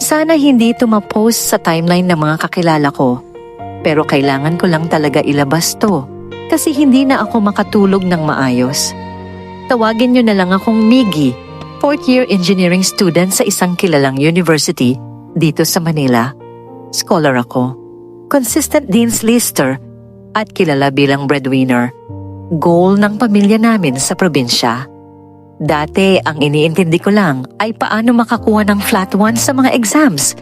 Sana hindi ito ma-post sa timeline ng mga kakilala ko. Pero kailangan ko lang talaga ilabas to kasi hindi na ako makatulog ng maayos. Tawagin niyo na lang akong Miggy, 4th year engineering student sa isang kilalang university dito sa Manila. Scholar ako, consistent dean's lister at kilala bilang breadwinner. Goal ng pamilya namin sa probinsya. Dati ang iniintindi ko lang ay paano makakuha ng flat 1 sa mga exams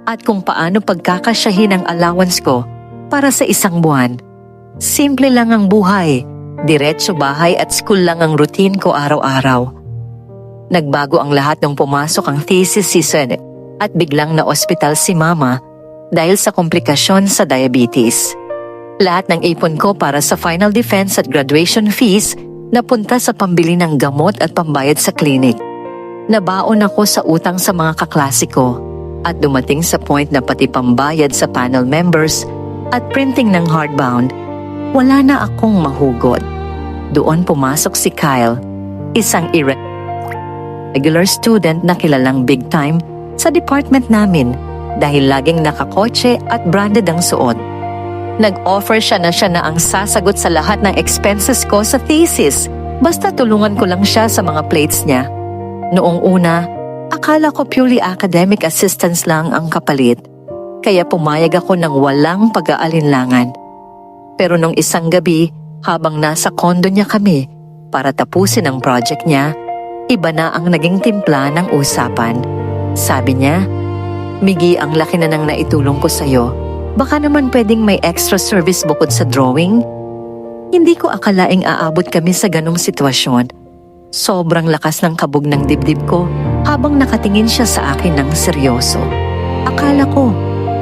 at kung paano pagkakasyahin ang allowance ko para sa isang buwan. Simple lang ang buhay, diretso bahay at school lang ang routine ko araw-araw. Nagbago ang lahat nung pumasok ang thesis season at biglang na-ospital si Mama dahil sa komplikasyon sa diabetes. Lahat ng ipon ko para sa final defense at graduation fees napunta sa pambili ng gamot at pambayad sa klinik. Nabaon ako sa utang sa mga kaklase ko at dumating sa point na pati pambayad sa panel members at printing ng hardbound, wala na akong mahugot. Doon pumasok si Kyle, isang irregular student na kilalang big time sa department namin dahil laging nakakotse at branded ang suot. Nag-offer siya na ang sasagot sa lahat ng expenses ko sa thesis, basta tulungan ko lang siya sa mga plates niya. Noong una, akala ko purely academic assistance lang ang kapalit, kaya pumayag ako ng walang pag-aalinlangan. Pero nung isang gabi, habang nasa kondo niya kami para tapusin ang project niya, iba na ang naging timpla ng usapan. Sabi niya, "Miggy, ang laki na nang naitulong ko sa'yo. Baka naman pwedeng may extra service bukod sa drawing?" Hindi ko akalaing aabot kami sa ganong sitwasyon. Sobrang lakas ng kabog ng dibdib ko habang nakatingin siya sa akin ng seryoso. Akala ko,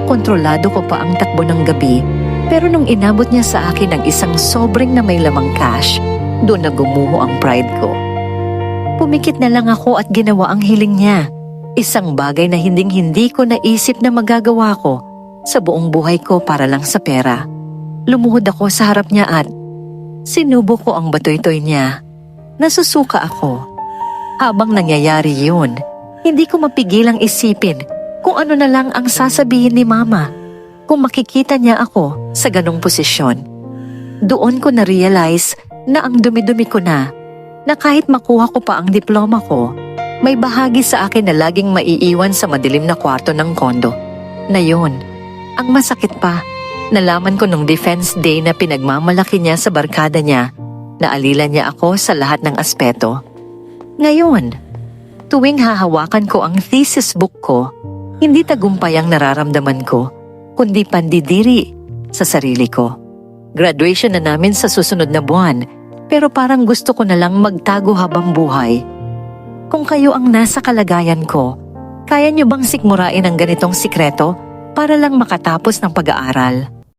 kontrolado ko pa ang takbo ng gabi, pero nung inabot niya sa akin ang isang sobrang na may lamang cash, doon na gumuho ang pride ko. Pumikit na lang ako at ginawa ang hiling niya. Isang bagay na hinding-hindi ko naisip na magagawa ko sa buong buhay ko para lang sa pera. Lumuhod ako sa harap niya at sinubo ko ang batoy-toy niya. Nasusuka ako. Habang nangyayari yun, hindi ko mapigilang isipin kung ano na lang ang sasabihin ni Mama kung makikita niya ako sa ganong posisyon. Doon ko na-realize na ang dumi-dumi ko na kahit makuha ko pa ang diploma ko, may bahagi sa akin na laging maiiwan sa madilim na kwarto ng kondo. Na yun, ang masakit pa, nalaman ko nung defense day na pinagmamalaki niya sa barkada niya, naalila niya ako sa lahat ng aspeto. Ngayon, tuwing hahawakan ko ang thesis book ko, hindi tagumpay ang nararamdaman ko, kundi pandidiri sa sarili ko. Graduation na namin sa susunod na buwan, pero parang gusto ko na lang magtago habang buhay. Kung kayo ang nasa kalagayan ko, kaya niyo bang sikmurain ang ganitong sikreto para lang makatapos ng pag-aaral?